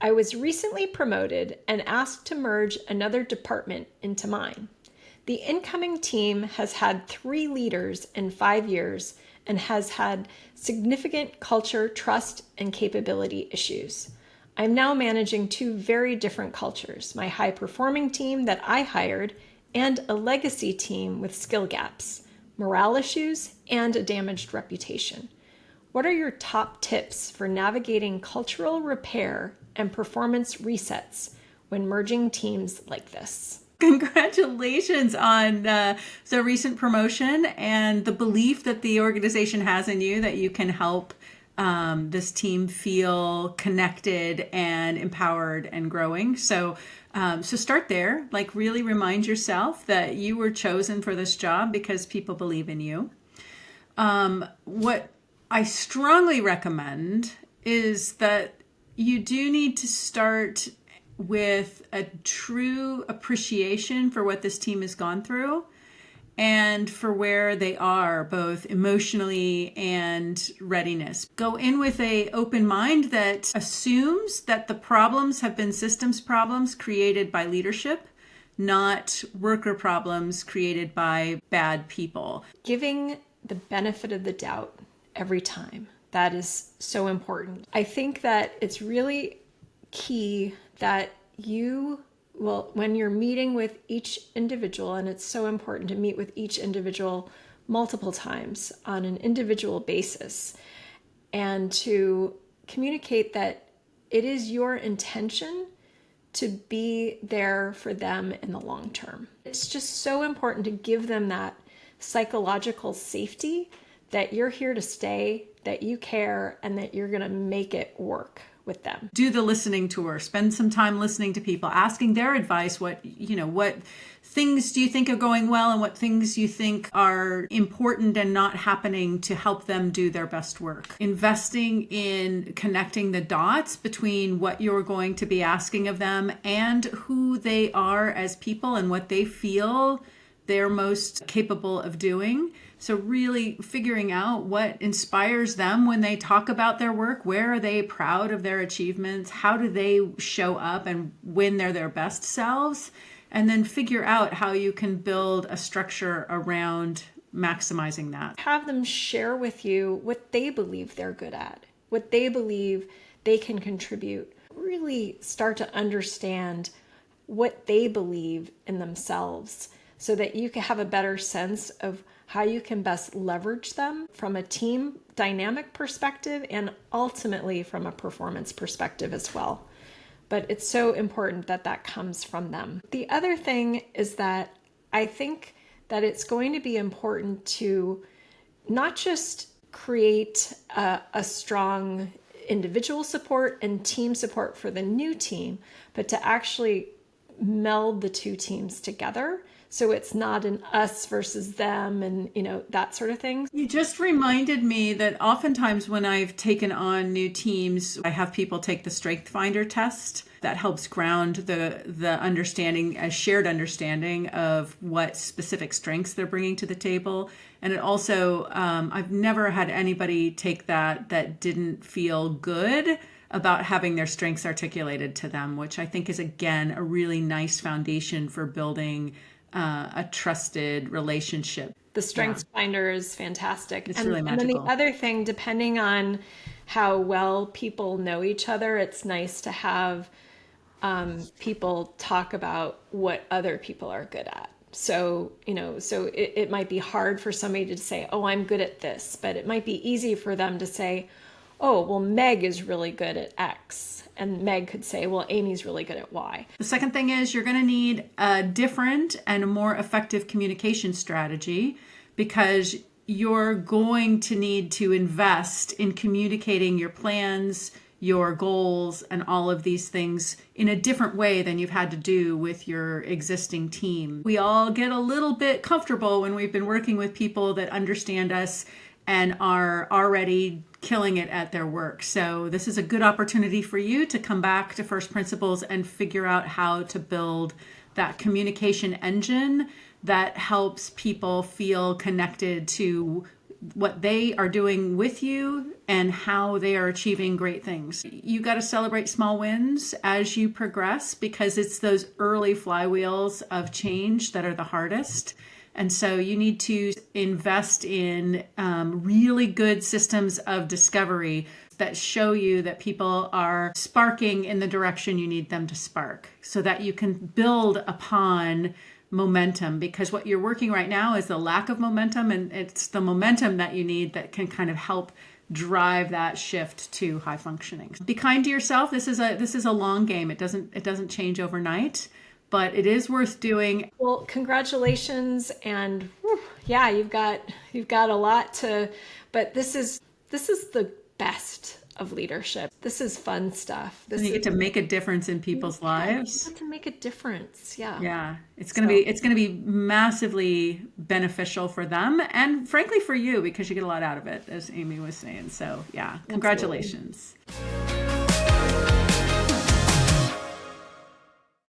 I was recently promoted and asked to merge another department into mine. The incoming team has had 3 leaders in 5 years and has had significant culture, trust, and capability issues. I'm now managing 2 very different cultures, my high-performing team that I hired and a legacy team with skill gaps, morale issues, and a damaged reputation. What are your top tips for navigating cultural repair and performance resets when merging teams like this? Congratulations on the recent promotion and the belief that the organization has in you, that you can help this team feel connected and empowered and growing. So start there. Like, really remind yourself that you were chosen for this job because people believe in you. What I strongly recommend is that you do need to start with a true appreciation for what this team has gone through and for where they are, both emotionally and readiness. Go in with an open mind that assumes that the problems have been systems problems created by leadership, not worker problems created by bad people. Giving the benefit of the doubt every time. That is so important. I think that it's really key that you will, when you're meeting with each individual, and it's so important to meet with each individual multiple times on an individual basis, and to communicate that it is your intention to be there for them in the long term. It's just so important to give them that psychological safety that you're here to stay, that you care, and that you're going to make it work with them. Do the listening tour. Spend some time listening to people, asking their advice. What things do you think are going well and what things you think are important and not happening to help them do their best work. Investing in connecting the dots between what you're going to be asking of them and who they are as people and what they feel they're most capable of doing. So really figuring out what inspires them when they talk about their work. Where are they proud of their achievements? How do they show up and when they're their best selves? And then figure out how you can build a structure around maximizing that. Have them share with you what they believe they're good at, what they believe they can contribute. Really start to understand what they believe in themselves so that you can have a better sense of how you can best leverage them from a team dynamic perspective and ultimately from a performance perspective as well. But it's so important that that comes from them. The other thing is that I think that it's going to be important to not just create a strong individual support and team support for the new team, but to actually meld the 2 teams together. So it's not an us versus them and, that sort of thing. You just reminded me that oftentimes when I've taken on new teams, I have people take the StrengthsFinder test. That helps ground the understanding, a shared understanding of what specific strengths they're bringing to the table. And it also, I've never had anybody take that didn't feel good about having their strengths articulated to them, which I think is, again, a really nice foundation for building a trusted relationship. The StrengthsFinder is fantastic. It's really magical. And then the other thing, depending on how well people know each other, it's nice to have people talk about what other people are good at. So, it might be hard for somebody to say, oh, I'm good at this, but it might be easy for them to say, oh, well, Meg is really good at X. And Meg could say, well, Amy's really good at Y. The second thing is you're going to need a different and a more effective communication strategy because you're going to need to invest in communicating your plans, your goals, and all of these things in a different way than you've had to do with your existing team. We all get a little bit comfortable when we've been working with people that understand us and are already killing it at their work. So this is a good opportunity for you to come back to first principles and figure out how to build that communication engine that helps people feel connected to what they are doing with you and how they are achieving great things. You got to celebrate small wins as you progress, because it's those early flywheels of change that are the hardest. And so you need to invest in really good systems of discovery that show you that people are sparking in the direction you need them to spark, so that you can build upon momentum. Because what you're working right now is the lack of momentum, and it's the momentum that you need that can kind of help drive that shift to high functioning. Be kind to yourself. This is a long game. It doesn't change overnight, but it is worth doing. Well, congratulations, and yeah, you've got a lot to, but this is the best of leadership. This is fun stuff. You get to make a difference in people's lives. You get to make a difference. Yeah. Yeah. It's going to be massively beneficial for them, and frankly for you, because you get a lot out of it, as Amy was saying. So yeah, congratulations. Absolutely.